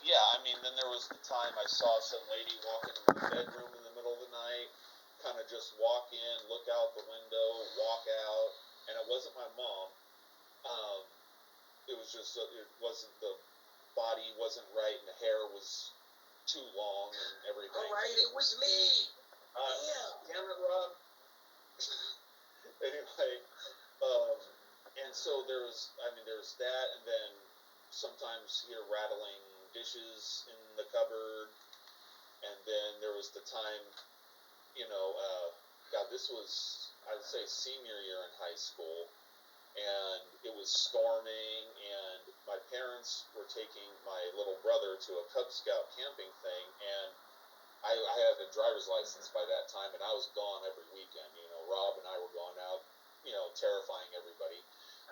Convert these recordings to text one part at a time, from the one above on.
yeah, I mean, then there was the time I saw some lady walk into my bedroom in the middle of the night, kind of just walk in, look out the window, walk out, and it wasn't my mom. Um, it was just, it wasn't, the body wasn't right, and the hair was too long and everything. All right, it was me. Damn it, Rob. Anyway, um, and so there was that, and then sometimes hear rattling dishes in the cupboard, and then there was the time, God, this was, I would say, senior year in high school, and it was storming, and my parents were taking my little brother to a Cub Scout camping thing, and I had a driver's license by that time, and I was gone every weekend. Rob and I were going out, terrifying everybody.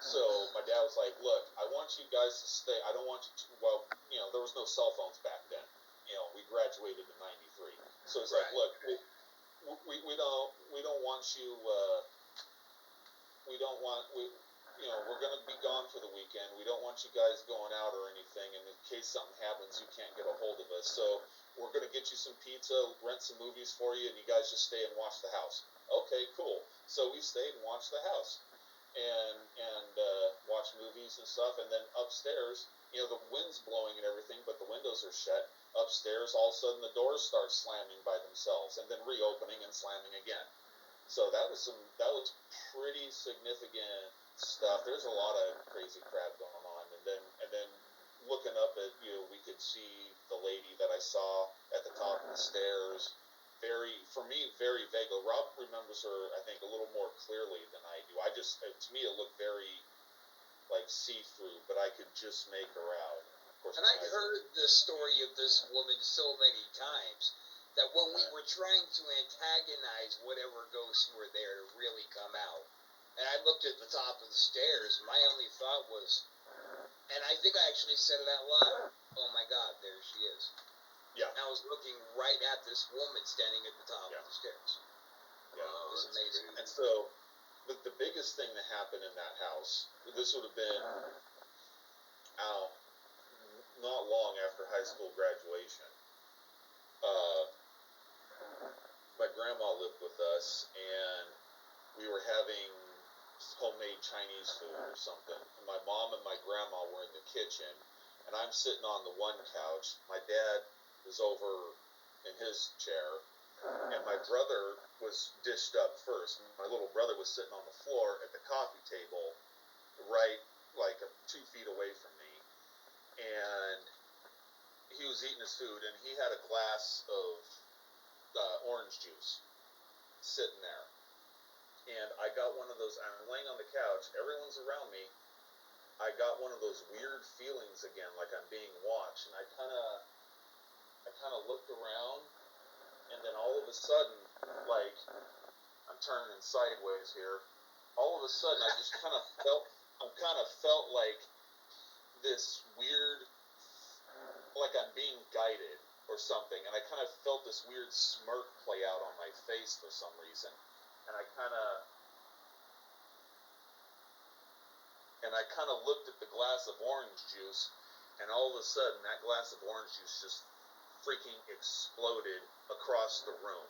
So my dad was like, "Look, I want you guys to stay. I don't want you to." Well, there was no cell phones back then. We graduated in '93, so it's like, "Look, we don't want you. We're going to be gone for the weekend. We don't want you guys going out or anything. And in case something happens, you can't get a hold of us. So we're going to get you some pizza, rent some movies for you, and you guys just stay and watch the house." Okay, cool. So we stayed and watched the house and watched movies and stuff. And then upstairs, the wind's blowing and everything, but the windows are shut. Upstairs, all of a sudden the doors start slamming by themselves and then reopening and slamming again. So that was pretty significant stuff. There's a lot of crazy crap going on, and then looking up at we could see the lady that I saw at the top of the stairs. For me, very vague. Rob remembers her, I think, a little more clearly than I do. To me, it looked very like see-through, but I could just make her out. Of course, and I'd heard the story of this woman so many times that when we were trying to antagonize whatever ghosts were there to really come out, and I looked at the top of the stairs, my only thought was, and I think I actually said it out loud, "Oh my God, there she is." Yeah. And I was looking right at this woman standing at the top of the stairs. Yeah. It was amazing. And so, the biggest thing that happened in that house, this would have been, not long after high school graduation. My grandma lived with us, and we were having homemade Chinese food or something. And my mom and my grandma were in the kitchen, and I'm sitting on the one couch. My dad was over in his chair, and my brother was dished up first. My little brother was sitting on the floor at the coffee table, right, like 2 feet away from me, and he was eating his food, and he had a glass of orange juice sitting there. And I got one of those, I'm laying on the couch, everyone's around me. I got one of those weird feelings again, like I'm being watched. And I kind of looked around, and then all of a sudden, like, I'm turning sideways here. All of a sudden, I just kind of felt like this weird, like I'm being guided or something, and I kind of felt this weird smirk play out on my face for some reason, and I kind of looked at the glass of orange juice, and all of a sudden that glass of orange juice just freaking exploded across the room.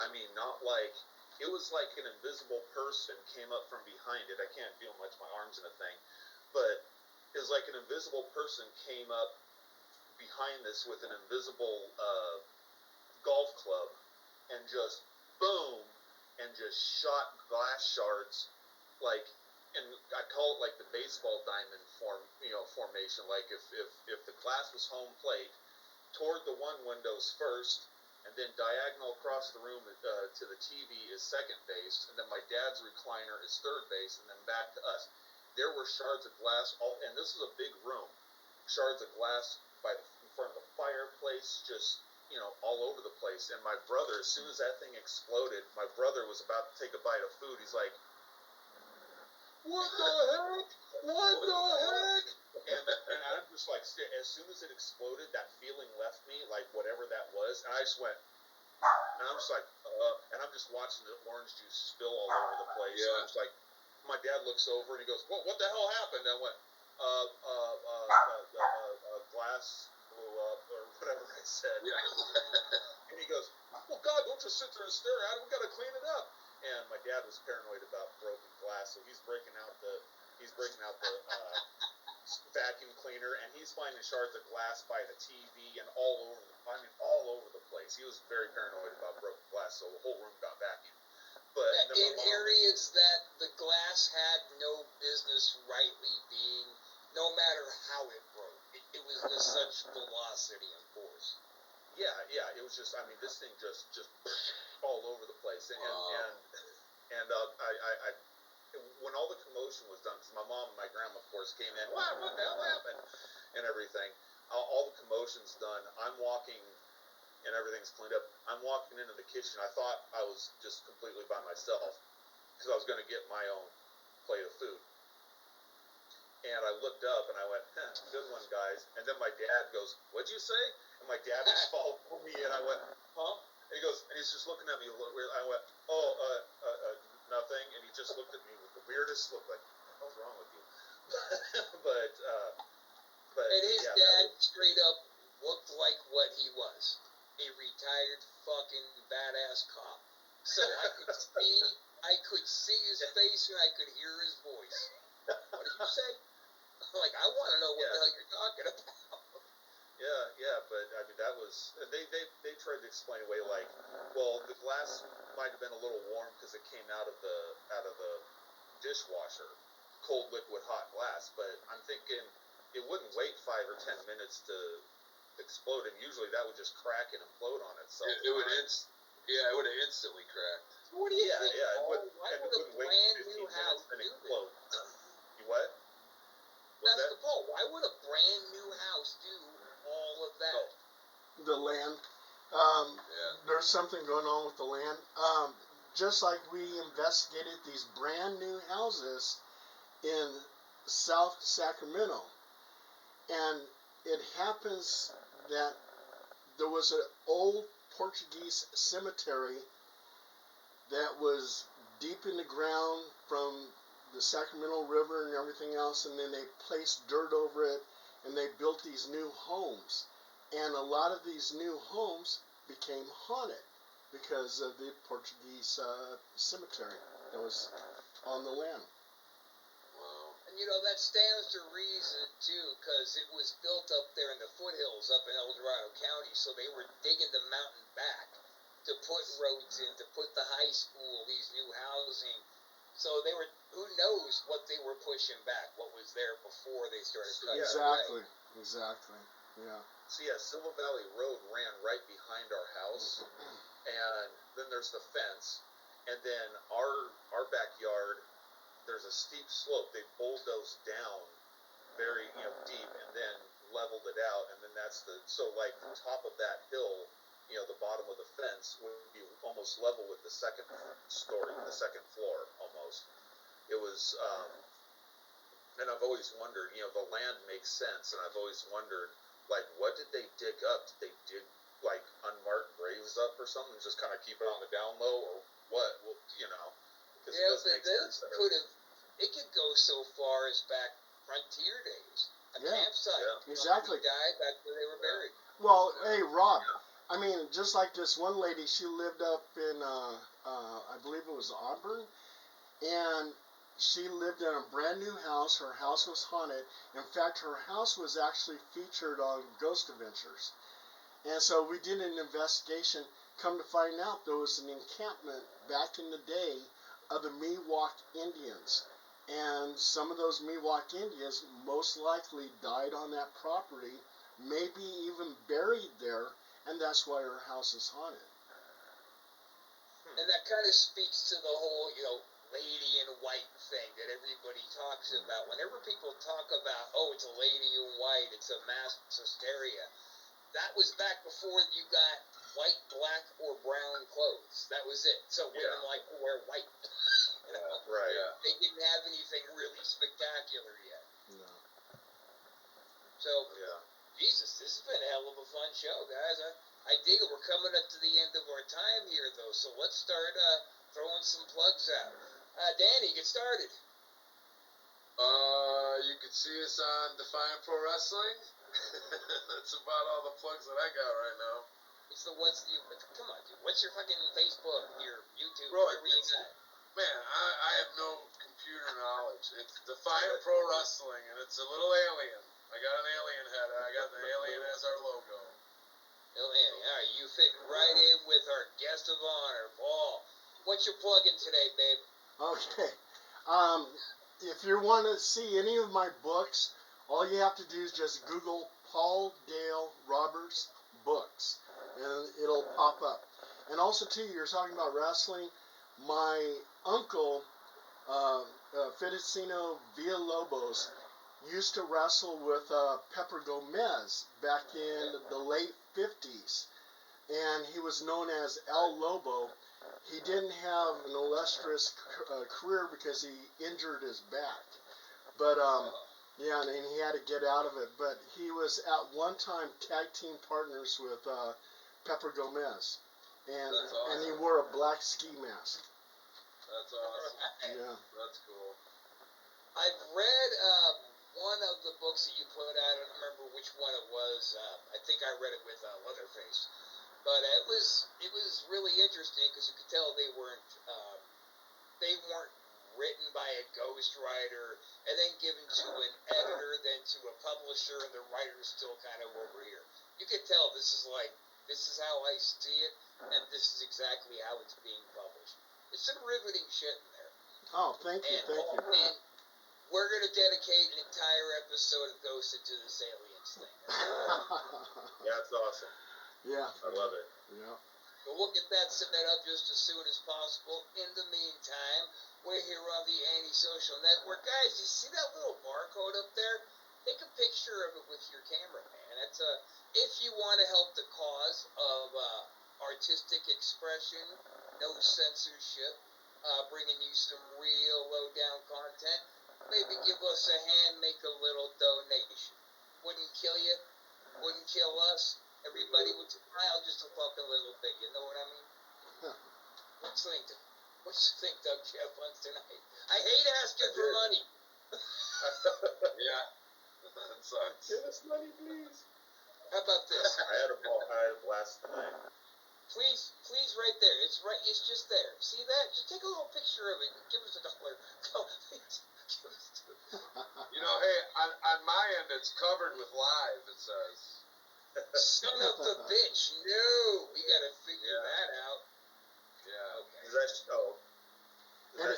I mean, not like, it was like an invisible person came up from behind it. I can't feel much, my arm's in a thing, but it was like an invisible person came up behind this with an invisible golf club and just boom, and just shot glass shards, like, and I call it like the baseball diamond formation. Like if the glass was home plate, toward the one windows first, and then diagonal across the room to the TV is second base, and then my dad's recliner is third base, and then back to us. There were shards of glass, and this is a big room, shards of glass in front of the fireplace, just, all over the place. And my brother, as soon as that thing exploded, my brother was about to take a bite of food. He's like, "What the heck? What the heck?" And I'm just like, as soon as it exploded, that feeling left me, like whatever that was, and I just went, and I'm just like, and I'm just watching the orange juice spill all over the place. Yeah. And I'm just like, my dad looks over and he goes, "What the hell happened?" And I went, glass blew up, or whatever I said. Yeah. And he goes, well, God, don't just sit there and stare at it. We got to clean it up. And my dad was paranoid about broken glass, so he's breaking out the vacuum cleaner, and he's finding shards of glass by the TV and all over the place. He was very paranoid about broken glass, so the whole room got vacuumed. But in areas that the glass had no business rightly being, no matter how it broke, it was with such velocity and force. Yeah, it was just, I mean, this thing just all over the place, and I when all the commotion was done, because my mom and my grandma, of course, came in, what the hell happened, and everything. All the commotion's done. I'm walking, and everything's cleaned up. I'm walking into the kitchen. I thought I was just completely by myself, because I was going to get my own plate of food. And I looked up, and I went, good one, guys. And then my dad goes, what'd you say? And my dad was following me, and I went, huh? And he goes, and he's just looking at me a little weird. I went, nothing. And he just looked at me with the weirdest look, like, what the hell's wrong with you? but and his dad straight up looked like what he was, a retired fucking badass cop. So I could see his face and I could hear his voice. What did you say? Like, I want to know what the hell you're talking about. Yeah, but I mean, that was, they tried to explain away, like, well, the glass might have been a little warm because it came out of the dishwasher, cold liquid hot glass, but I'm thinking it wouldn't wait 5 or 10 minutes to explode, and usually that would just crack and implode on itself. It would have instantly cracked. What do you think? Yeah, why would a brand new house do explode? You what? That's the point. Why would a brand new house do all of that? The land. There's something going on with the land. Just like we investigated these brand new houses in South Sacramento, and it happens that there was an old Portuguese cemetery that was deep in the ground from the Sacramento River and everything else, and then they placed dirt over it, and they built these new homes. And a lot of these new homes became haunted because of the Portuguese cemetery that was on the land. Wow. And that stands to reason too, because it was built up there in the foothills up in El Dorado County, so they were digging the mountain back to put roads in, to put the high school, these new housing. So they were, who knows what they were pushing back, what was there before they started cutting. Exactly. Yeah. So Silver Valley Road ran right behind our house, and then there's the fence, and then our backyard, there's a steep slope. They bulldozed down very deep, and then leveled it out, and then that's the top of that hill, the bottom of the fence would be almost level with the second story, the second floor almost. It was, and I've always wondered, the land makes sense, and I've always wondered, like, what did they dig up? Did they dig, like, unmarked graves up or something, just kind of keep it on the down low, or what? Well, because it doesn't make sense. It could go so far as back frontier days. A campsite. Yeah. Exactly. Died back where they were buried. Well, hey, Rob, I mean, just like this one lady, she lived up in, I believe it was Auburn, and she lived in a brand new house. Her house was haunted. In fact, her house was actually featured on Ghost Adventures. And so we did an investigation. Come to find out, there was an encampment back in the day of the Miwok Indians. And some of those Miwok Indians most likely died on that property, maybe even buried there, and that's why her house is haunted. And that kind of speaks to the whole, lady in white thing that everybody talks about. Whenever people talk about, it's a lady in white, it's a mass hysteria, that was back before you got white, black, or brown clothes. That was it. So women like to wear white. Right. They didn't have anything really spectacular yet. No. So, Jesus, this has been a hell of a fun show, guys. I dig it. We're coming up to the end of our time here, though, so let's start throwing some plugs out. Danny, get started. You can see us on Defiant Pro Wrestling That's about all the plugs that I got right now. It's the come on, dude. What's your fucking Facebook, your YouTube, Bro, whatever you got? Man, I have no computer knowledge. It's Defiant Pro Wrestling, and it's a little alien. I got an alien head. I got the alien as our logo. Alright, you fit right in with our guest of honor, Paul. What you plugging today, babe? Okay. If you want to see any of my books, all you have to do is just Google Paul Dale Roberts books, and it'll pop up. And also, too, you're talking about wrestling. My uncle, Fedicino Villalobos, used to wrestle with Pepper Gomez back in the late 50s, and he was known as El Lobo. He didn't have an illustrious career because he injured his back, but yeah, and he had to get out of it. But he was at one time tag team partners with Pepper Gomez, and That's and he awesome. wore a black ski mask. That's awesome. Yeah. That's cool. I've read one of the books that you put out. I don't remember which one it was. I think I read it with Leatherface, but it was really interesting because you could tell they weren't written by a ghostwriter and then given to an editor, then to a publisher, and the writer's still kind of over here. You could tell this is how I see it, and this is exactly how it's being published. It's some riveting shit in there. Oh, thank you. And we're going to dedicate an entire episode of Ghost into this aliens thing. Yeah, it's awesome. Yeah. I love it. Yeah. But we'll get that set up just as soon as possible. In the meantime, we're here on the Antisocial Network. Guys, you see that little barcode up there? Take a picture of it with your camera, man. That's if you want to help the cause of artistic expression, no censorship, bringing you some real low-down content, maybe give us a hand, make a little donation. Wouldn't kill you, wouldn't kill us. Everybody would smile just a fucking little bit. You know what I mean? What you think, Doug Jeff wants tonight? I hate asking for money. Yeah. That sucks. Give us money, please. How about this? I had a blast tonight. Please, right there. It's just there. See that? Just take a little picture of it. Give us $1. You know, hey, on my end, it's covered with live, it says. Son of the bitch. No. We got to figure that out. Yeah. Okay. Does that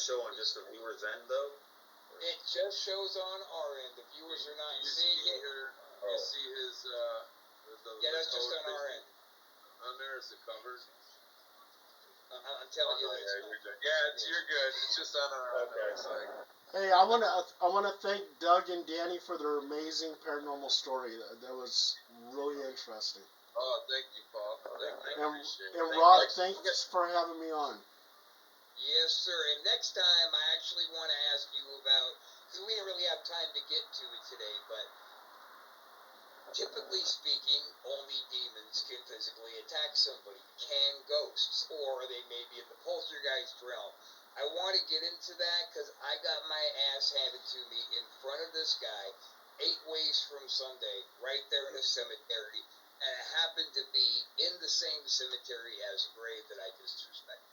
show on just the viewer's end, though? It just shows on our end. The viewers are not seeing it. You see his, Yeah, that's just on our end. On there, is it covered? I'm telling you that. You're good. Yeah, you're good. It's just on our end. Okay. It's like, Hey, I wanna thank Doug and Danny for their amazing paranormal story. That was really interesting. oh, thank you, Paul. Thank you. And, Appreciate and it. Rob, thanks for having me on. Yes, sir. And next time, I actually want to ask you about, because we didn't really have time to get to it today, but typically speaking, only demons can physically attack somebody. Can ghosts, or they may be in the poltergeist realm. I want to get into that because I got my ass handed to me in front of this guy 8 ways from Sunday, right there in the cemetery, and it happened to be in the same cemetery as a grave that I disrespected.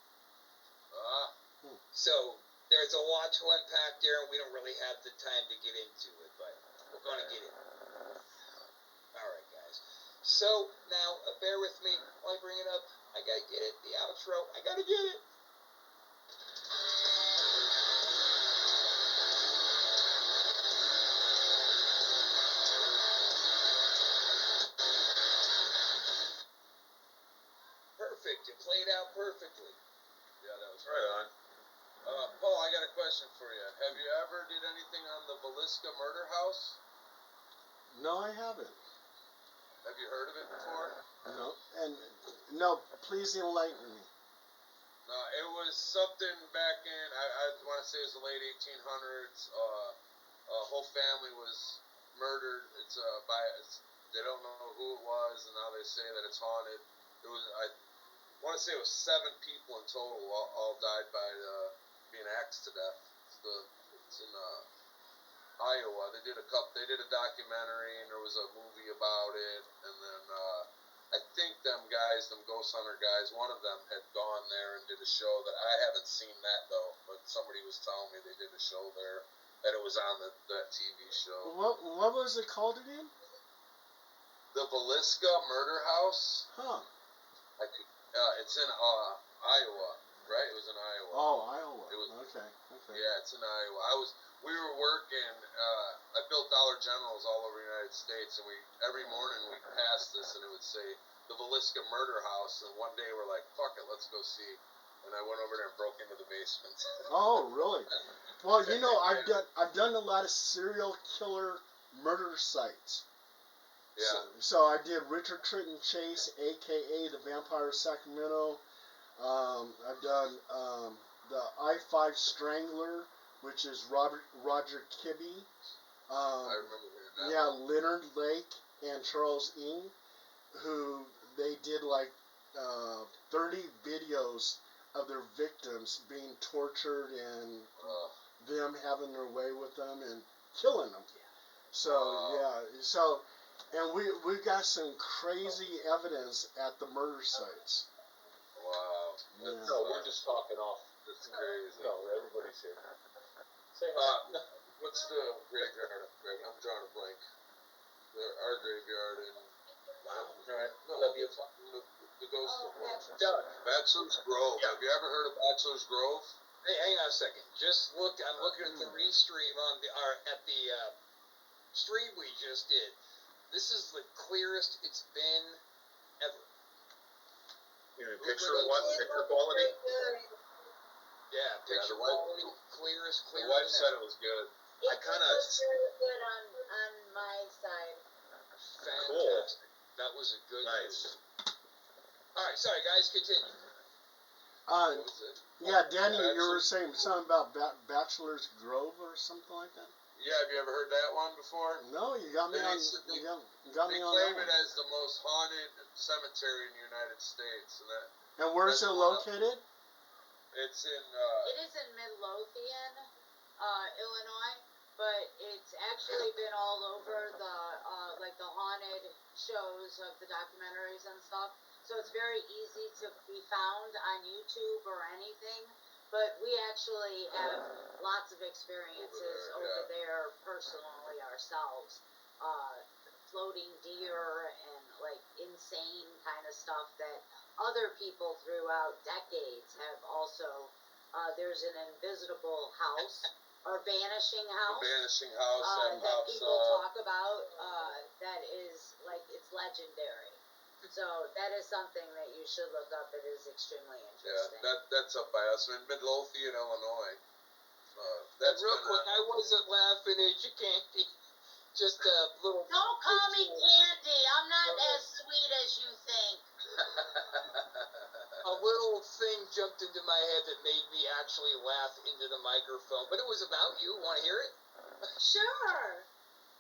So there's a lot to unpack there, and we don't really have the time to get into it, but we're going to get it. All right, guys. So now, bear with me while I bring it up. I got to get it. The outro. I got to get it. Perfect. It played out perfectly. Yeah, that was Right on. Paul, I got a question for you. Have you ever did anything on the Velisca murder house? No, I haven't. Have you heard of it before? No, and no, please enlighten me. No, it was something back in, I want to say it was the late 1800s. A whole family was murdered. They don't know who it was, and now they say that it's haunted. I want to say it was 7 people in total, all died by being axed to death. It's in Iowa. They did a documentary, and there was a movie about it. And then I think them Ghost Hunter guys, one of them had gone there and did a show that I haven't seen that though. But somebody was telling me they did a show there, that it was on that TV show. What was it called again? The Villisca Murder House. Huh. It's in Iowa, right? It was in Iowa. Oh, Iowa. It was, okay. Yeah, it's in Iowa. We were working. I built Dollar Generals all over the United States, and every morning we passed this, and it would say the Villisca Murder House. And one day we're like, "Fuck it, let's go see." And I went over there and broke into the basement. Oh, really? Well, you know, I've done a lot of serial killer murder sites. Yeah. So I did Richard Trenton Chase, aka the Vampire of Sacramento. I've done the I-5 Strangler, which is Roger Kibbe. I remember hearing that. Yeah, Leonard Lake and Charles Ng, who they did like 30 videos of their victims being tortured and them having their way with them and killing them. So and we got some crazy evidence at the murder sites. Wow. Yeah. No, we're just talking off. That's crazy. No, everybody's here. Say hi. What's the graveyard? I'm drawing a blank. Our graveyard in. Wow. Right. No, the ghost of Bachelor's Grove. Yeah. Have you ever heard of Bachelor's Grove? Hey, hang on a second. I'm looking at the restream at the stream we just did. This is the clearest it's been ever. You mean picture quality? Yeah, picture quality, clearest. The wife said it was good. I kinda- It's very good on my side. Fantastic. Cool. That was a good Nice. move. All right, sorry guys, continue. What was it? Yeah, Danny, you were saying something about Bachelor's Grove or something like that? Yeah, have you ever heard that one before? No, you got me They on. said You got They me on claim that it one. as the most haunted cemetery in the United States, and that And where's it that's located? it's in. It is in Midlothian, Illinois, but it's actually been all over the like the haunted shows of the documentaries and stuff. So it's very easy to be found on YouTube or anything. But we actually have lots of experiences over there personally ourselves. Floating deer and like insane kind of stuff that other people throughout decades have also. There's an invisible house or vanishing house. Vanishing House That people talk about that is like it's legendary. So that is something that you should look up. It is extremely interesting. that's up by us. In Midlothian, Illinois. That's real quick. I wasn't laughing at you, Candy. Just a little. Don't call me Candy. I'm not as sweet as you think. A little thing jumped into my head that made me actually laugh into the microphone, but it was about you. Want to hear it? Sure.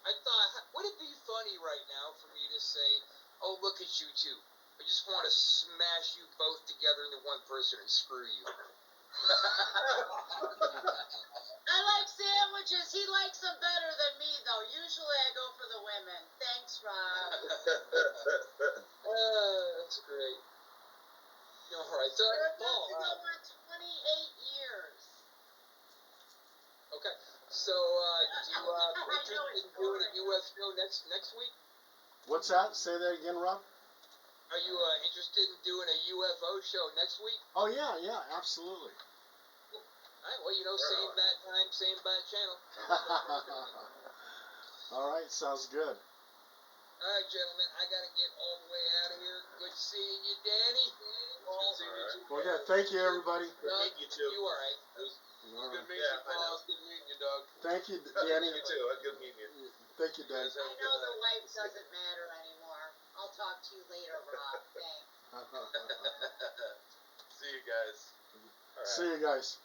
I thought, would it be funny right now for me to say, "Oh, look at you two. I just want to smash you both together into one person and screw you." I like sandwiches. He likes them better than me, though. Usually I go for the women. Thanks, Rob. That's great. All right, so We're Paul. about to go on 28 years. Okay, so do you interested in doing a UFO next week? What's that? Say that again, Rob. Are you interested in doing a UFO show next week? Oh yeah, absolutely. All right, well, same bat time, same bat channel. All right, sounds good. All right, gentlemen, I gotta get all the way out of here. Good seeing you, Danny. Paul. Okay, thank you, everybody. Good meeting you too. You all right? It was All good right. meeting you, Paul. It's good meeting you, Doug. Thank you, Danny. You too. Good meeting you. Thank you, Danny. Guys have I a know good the night. wife doesn't matter anymore. I'll talk to you later, Rob. Thanks. See you guys. All right. See you guys.